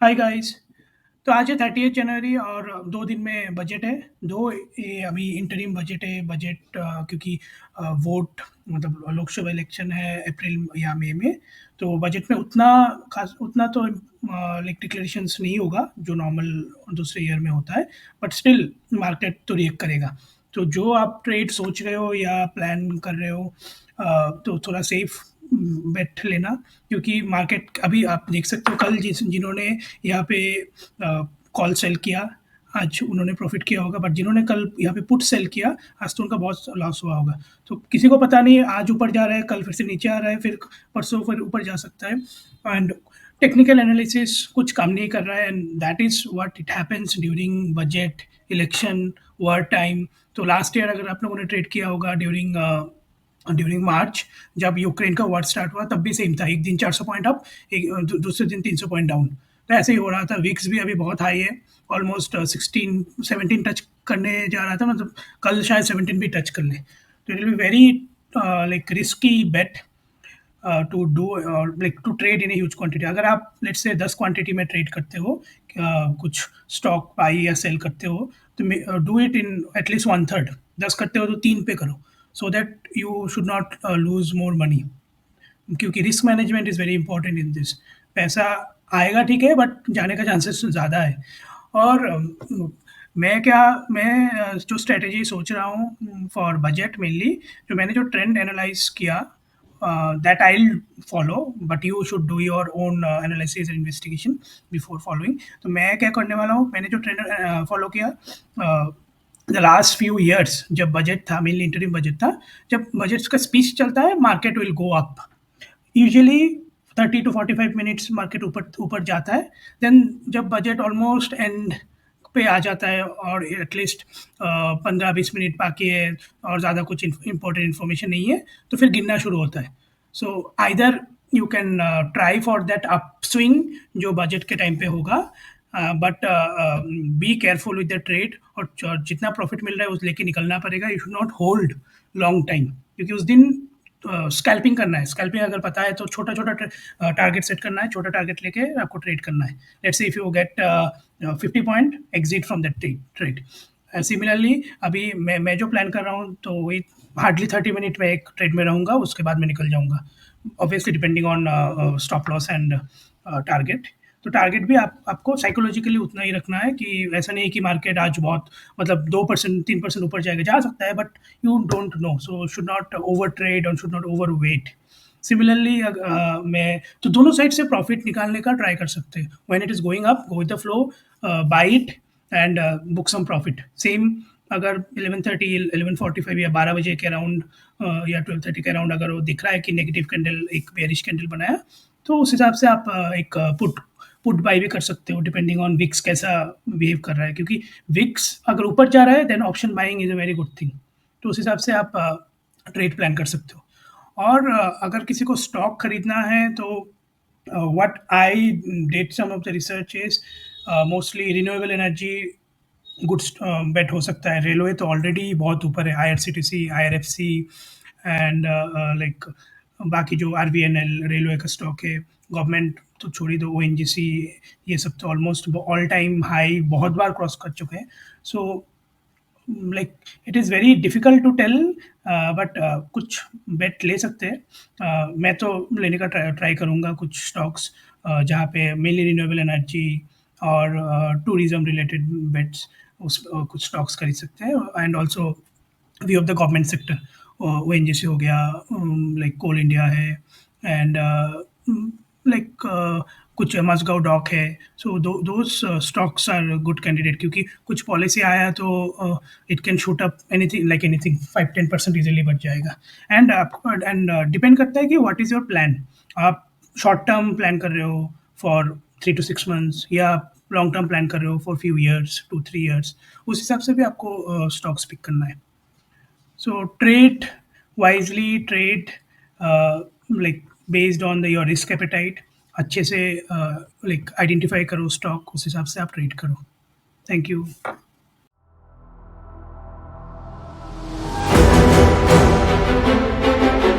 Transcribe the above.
Hi guys. तो आज है 30th जनवरी और 2 दिन में बजट है। दो ये अभी इंटरिम बजट है। बजट क्योंकि वोट मतलब लोकसभा इलेक्शन है अप्रैल या मई में। तो बजट में उतना खास उतना तो लाइक डिक्लेरेशंस नहीं होगा जो नॉर्मल दूसरे ईयर में होता है। बट स्टिल मार्केट तो रिएक्ट करेगा। तो जो आप ट्रेड सोच रहे हो या प्लान कर रहे हो, तो थोड़ा सेफ बेट लेना। क्योंकि मार्केट अभी आप देख सकते हो, कल जिन्होंने यहाँ पे कॉल सेल किया, आज उन्होंने प्रॉफिट किया होगा। बट जिन्होंने कल यहाँ पे पुट सेल किया, आज तो उनका बहुत लॉस हुआ होगा। तो किसी को पता नहीं है, आज ऊपर जा रहा है, कल फिर से नीचे आ रहा है, फिर परसों फिर ऊपर जा सकता है। एंड टेक्निकल एनालिसिस कुछ काम नहीं कर रहा है, and that is what it happens during budget, election, war time. तो लास्ट ईयर अगर आप लोगों ने ट्रेड किया होगा ड्यूरिंग ड्यूरिंग मार्च, जब यूक्रेन का वॉर स्टार्ट हुआ, तब भी सेम था। एक दिन 400 पॉइंट अप, दूसरे दिन 300 पॉइंट डाउन। तो ऐसे ही हो रहा था। विक्स भी अभी बहुत हाई है, ऑलमोस्ट 16-17 टच करने जा रहा था। मतलब कल शायद 17 भी टच कर ले। तो it will be very like risky bet to do like to trade in huge quantity. अगर आप लेट्स से 10 क्वांटिटी में ट्रेड करते हो, कुछ स्टॉक बाई या सेल करते हो, तो do it in at least one third. 10 करते हो तो 3 पे करो, so that you should not lose more money. क्योंकि risk management is very important in this. पैसा आएगा ठीक है, बट जाने का चांसेस ज़्यादा है। और मैं जो स्ट्रेटेजी सोच रहा हूँ फॉर बजट मेनली, जो मैंने जो ट्रेंड एनालाइज किया, that I will follow. But you should do your own analysis and investigation before following. तो मैं क्या करने वाला हूँ, मैंने जो ट्रेंड फॉलो किया द लास्ट फ्यू ईयर्स, जब बजट था, मेनली इंटरिम बजट था, जब बजट का स्पीच चलता है, market will go up usually 30 to 45 minutes. Market ऊपर ऊपर जाता है। देन जब बजट ऑलमोस्ट एंड पे आ जाता है और एटलीस्ट 15-20 मिनट बाकी है और ज़्यादा कुछ इंपॉर्टेंट इन्फॉर्मेशन नहीं है, तो फिर गिनना शुरू होता है। So either you can try for that up swing जो बजट के टाइम पे होगा, but be careful with the trade. और जितना प्रॉफिट मिल रहा है उस लेके निकलना पड़ेगा। You should not hold long time, क्योंकि उस दिन स्कैल्पिंग करना है। स्कैल्पिंग अगर पता है तो छोटा-छोटा टारगेट सेट करना है, छोटा टारगेट लेके आपको ट्रेड करना है। Let's say if you get 50 point, exit from that trade. Similarly अभी मैं जो प्लान कर रहा हूँ, तो वही हार्डली 30 मिनट में एक ट्रेड में रहूँगा, उसके बाद मैं निकल जाऊँगा। Obviously depending on stop loss and target. तो टारगेट भी आपको साइकोलॉजिकली उतना ही रखना है, कि ऐसा नहीं है कि मार्केट आज बहुत मतलब 2% 3% ऊपर जाएगा, जा सकता है, but you don't know, so should not over trade और should not over weight. Similarly मैं तो दोनों साइड से प्रॉफिट निकालने का ट्राई कर सकते हैं। When it is going up, go with the flow, buy it and book some profit. Same अगर 11:30 11:45 या 12 बजे के अराउंड या 12:30 के अराउंड अगर वो दिख रहा है कि नेगेटिव कैंडल, एक बेयरिश कैंडल बनाया, तो उस हिसाब से आप एक पुट पुट बाय भी कर सकते हो, डिपेंडिंग ऑन विक्स कैसा बिहेव कर रहा है। क्योंकि विक्स अगर ऊपर जा रहा है, then option buying is a very good thing. तो उस हिसाब से आप ट्रेड प्लान कर सकते हो। और अगर किसी को स्टॉक खरीदना है, तो what I did some of the research is mostly renewable energy good bet हो सकता है। रेलवे तो ऑलरेडी बहुत ऊपर है, आईआरसीटीसी, आईआरएफसी एंड लाइक बाकी जो आरबीएनएल रेलवे का स्टॉक है। गवर्नमेंट तो छोड़ ही दो, ओएनजीसी, ये सब तो ऑलमोस्ट ऑल टाइम हाई बहुत बार क्रॉस कर चुके हैं। So like it is very difficult to tell, but कुछ बेट ले सकते हैं। मैं तो लेने का ट्राई करूँगा कुछ स्टॉक्स, जहाँ पे मेनली रिन्यूएबल एनर्जी और टूरिज्म रिलेटेड बेट्स, उस कुछ स्टॉक्स खरीद सकते हैं। And also view of the government sector, ONGC हो गया, लाइक कोल इंडिया है, एंड लाइक कुछ मज़गाँव डॉक है। So those stocks are good candidate, क्योंकि कुछ पॉलिसी आया तो it can shoot up anything, like anything 5-10% easily बढ़ जाएगा। एंड डिपेंड करता है कि व्हाट इज़ योर प्लान। आप शॉर्ट टर्म प्लान कर रहे हो फॉर 3 to 6 months, या लॉन्ग टर्म प्लान कर रहे हो फॉर फ्यू ईयर्स, 2-3 ईयर्स, उस हिसाब से भी आपको स्टॉक्स पिक करना है। So trade wisely, trade like based on your risk appetite। अच्छे से लाइक आइडेंटिफाई करो स्टॉक, उस हिसाब से आप ट्रेड करो। Thank you.